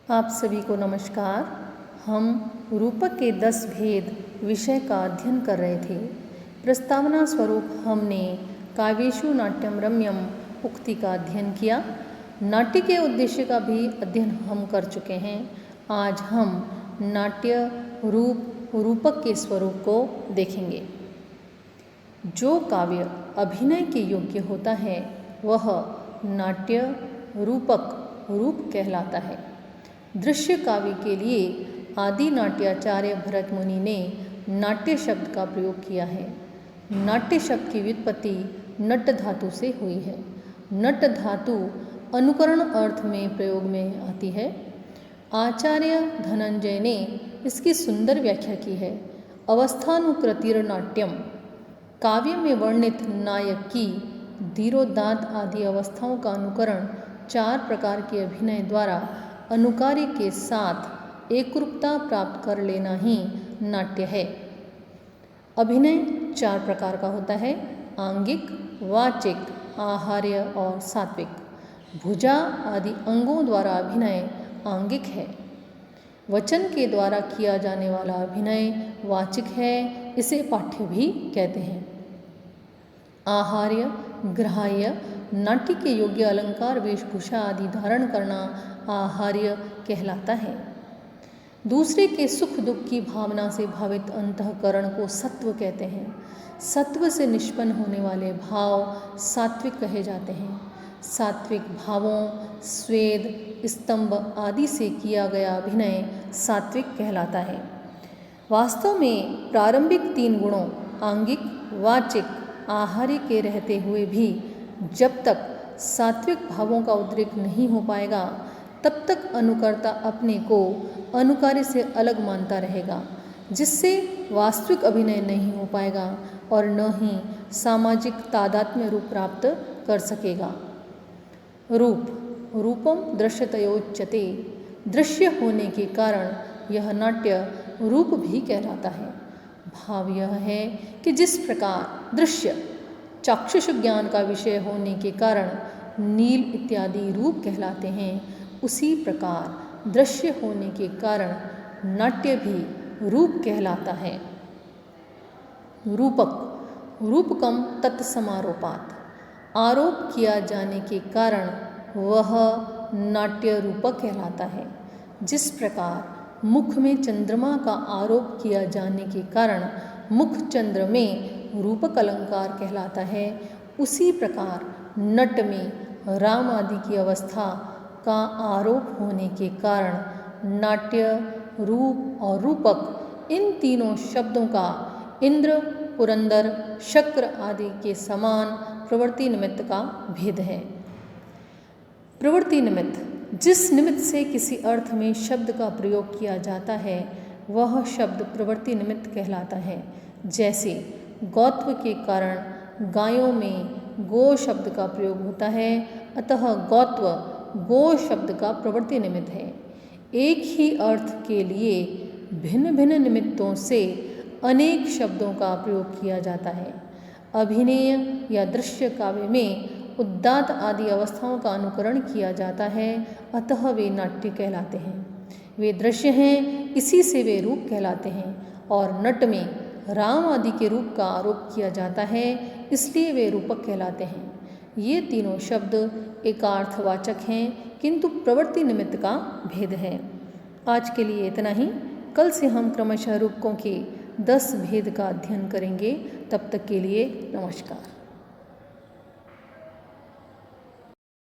आप सभी को नमस्कार। हम रूपक के 10 भेद विषय का अध्ययन कर रहे थे। प्रस्तावना स्वरूप हमने काव्येषु नाट्यम रम्यम उक्ति का अध्ययन किया। नाट्य के उद्देश्य का भी अध्ययन हम कर चुके हैं। आज हम नाट्य रूपक के स्वरूप को देखेंगे। जो काव्य अभिनय के योग्य होता है वह नाट्य रूप कहलाता है। दृश्य काव्य के लिए आदि नाट्याचार्य भरत मुनि ने नाट्य शब्द का प्रयोग किया है। नाट्य शब्द की व्युत्पत्ति नट धातु से हुई है। नट धातु अनुकरण अर्थ में प्रयोग में आती है। आचार्य धनंजय ने इसकी सुंदर व्याख्या की है। अवस्थानुकृतिर्नाट्यम, काव्य में वर्णित नायक की धीरोदात्त आदि अवस्थाओं का अनुकरण 4 प्रकार के अभिनय द्वारा अनुकार्य के साथ एकरूपता प्राप्त कर लेना ही नाट्य है। अभिनय 4 प्रकार का होता है: आंगिक, वाचिक, आहार्य और सात्विक। भुजा आदि अंगों द्वारा अभिनय आंगिक है। वचन के द्वारा किया जाने वाला अभिनय वाचिक है, इसे पाठ्य भी कहते हैं। आहार्य, ग्राह्य, नाट्य के योग्य अलंकार वेशभूषा आदि धारण करना आहार्य कहलाता है। दूसरे के सुख दुख की भावना से भावित अंतःकरण को सत्व कहते हैं। सत्व से निष्पन्न होने वाले भाव सात्विक कहे जाते हैं। सात्विक भावों, स्वेद, स्तंभ आदि से किया गया अभिनय सात्विक कहलाता है। वास्तव में प्रारंभिक 3 गुणों आंगिक, वाचिक, आहार्य के रहते हुए भी जब तक सात्विक भावों का उद्रेक नहीं हो पाएगा तब तक अनुकर्ता अपने को अनुकार्य से अलग मानता रहेगा, जिससे वास्तविक अभिनय नहीं हो पाएगा और न ही सामाजिक तादात्म्य रूप प्राप्त कर सकेगा। रूपम दृश्यतयोच्यते, दृश्य होने के कारण यह नाट्य रूप भी कहलाता है। भाव यह है कि जिस प्रकार दृश्य चाक्षुष ज्ञान का विषय होने के कारण नील इत्यादि रूप कहलाते हैं, उसी प्रकार दृश्य होने के कारण नाट्य भी रूप कहलाता है। रूपकम तत्समारोपात्, आरोप किया जाने के कारण वह नाट्य रूपक कहलाता है। जिस प्रकार मुख में चंद्रमा का आरोप किया जाने के कारण मुख चंद्र में रूपक अलंकार कहलाता है, उसी प्रकार नट में राम आदि की अवस्था का आरोप होने के कारण नाट्य, रूप और रूपक इन तीनों शब्दों का इंद्र, पुरंदर, शक्र आदि के समान प्रवृत्ति निमित्त का भेद है। प्रवृत्ति निमित्त, जिस निमित्त से किसी अर्थ में शब्द का प्रयोग किया जाता है वह शब्द प्रवृत्ति निमित्त कहलाता है। जैसे गौत्व के कारण गायों में गो शब्द का प्रयोग होता है, अतः गौत्व गो शब्द का प्रवृत्ति निमित्त है। एक ही अर्थ के लिए भिन्न भिन्न निमित्तों से अनेक शब्दों का प्रयोग किया जाता है। अभिनय या दृश्य काव्य में उदात्त आदि अवस्थाओं का अनुकरण किया जाता है, अतः वे नाट्य कहलाते हैं। वे दृश्य हैं, इसी से वे रूप कहलाते हैं। और नट में राम आदि के रूप का आरोप किया जाता है, इसलिए वे रूपक कहलाते हैं। ये तीनों शब्द एकार्थवाचक हैं, किंतु प्रवृत्ति निमित्त का भेद है। आज के लिए इतना ही। कल से हम क्रमशः रूपकों के 10 भेद का अध्ययन करेंगे। तब तक के लिए नमस्कार।